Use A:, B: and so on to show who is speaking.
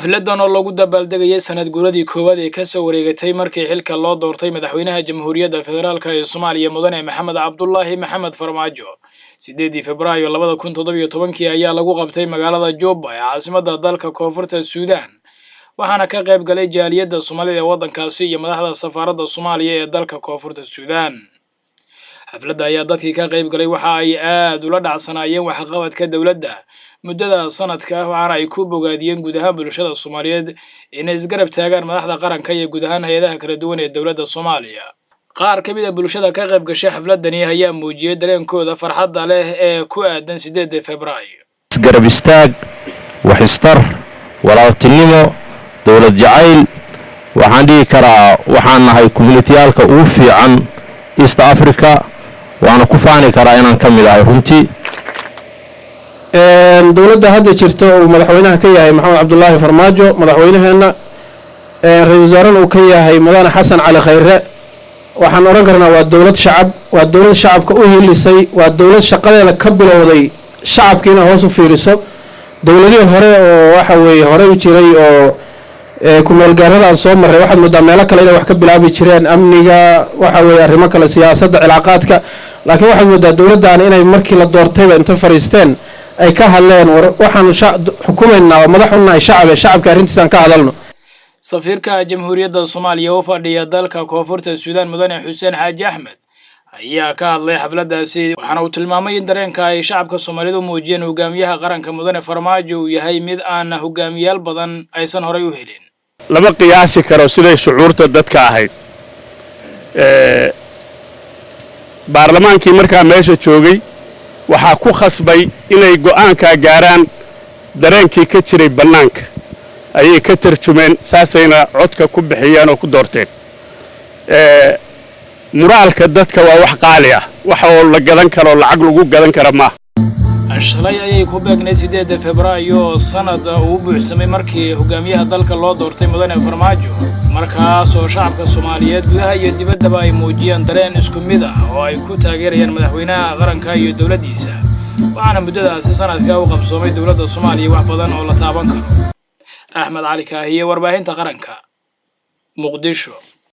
A: xafladan oo lagu dabaaldegayay sanad guuradii koowaad ee ka soo wareegatay markii xilka loo doortay madaxweynaha Jamhuuriyadda Federaalka ee Soomaaliya Mudane Maxamed Cabdullaahi Maxamed Farmaajo 8 Febraayo 2017 ayaa lagu qabtay magaalada Jubba ee caasimadda dalka Koonfurta Suudaan waxaana ka qayb galay jaaliyadda Soomaalida ee waddankaasi iyo madaxda safaaradda Soomaaliya ee dalka Koonfurta Suudaan. xafladda ayaa dadkii ka qayb galay waxa ay aad ula dhacsanaayeen waxqabadka dawladda muddada sanadka waxaana ay ku bogaadiyeen guud ahaan bulshada Soomaaliyeed inay isgarab taagaan madaxda qaranka iyo guud ahaan hay'adaha kala duwan ee dawladda Soomaaliya. qaar ka mid ah bulshada ka qayb gashay xafladani ayaa muujiyay dareenkooda farxadda leh ee ku aadan 8 Febraayo.
B: isgarab istaag waxistar walaaltinimo dawlad jacayl waxaan dhihi karaa waxaan nahay community-yaalka ugu fiican East Africa waana ku faani karaa inaan ka mid ahay runtii
C: dawladda hadda jirta oo madaxweynaha ka yahay Maxamed Cabdullaahi Farmaajo madaxweynaheena ra'iisul wasaaraha uu ka yahay Mudane Xasan Cali Khayre waxaan oran karnaa waa dawlad shacab waa dawlad shacabka u hiilisay waa dawlad shaqadeeda ka bilowday shacabkiina hoos u fiiriso dawladihii hore oo waxa weeye hore u jiray oo ku meel gaarada soo maray waxa muddo meelo kale inay wax ka bilaabi jireen amniga waxa weeye arrimo kale siyaasadda cilaaqaadka laakiin waxa muddo dawladdan inay markii la doortayba inta fariisteen ay ka hadleen waxaan xukuumaynaa madaxuna shacabka arrintiisan ka hadalno.
A: safiirka Jamhuuriyadda Soomaaliya oo fadhiya dalka Koonfurta Suudaan Mudane Xuseen Xaaji Axmed ayaa ka hadlay xafladdaasi waxaana uu tilmaamay in dareenka ay shacabka Soomaalidu muujiyeen hogaamiyaha qaranka Mudane Farmaajo uu yahay mid aan hogaamiyaal badan aysan horay u helin.
D: lama qiyaasi karo siday shucuurta dadka ahayd baarlamaankii markaa meesha joogay waxaa ku khasbay inay go'aanka gaaraan dareenkii ka jiray bannaanka ayay ka tarjumeen saasayna codka ku bixiyeen oo ku doorteen muraalka dadka waa wax qaali ah waxa oo la gadan karo lacag lagu gadan kara ma
A: shalay ayay ku beegnay 8 Febraayo sanad uu buuxsamay markii hogaamiyaha dalka loo doortay Mudane Farmaajo markaas oo shacabka Soomaaliyeed gudaha iyo dibaddaba ay muujiyeen dareen isku mid ah oo ay ku taageerayaan madaxweynaha qaranka iyo dawladdiisa waxaana muddadaasi sanadka uu qabsoomay dawladda Soomaaliya wax badan oo la taaban karo. Axmed Cali Kaahiye warbaahinta qaranka Muqdisho.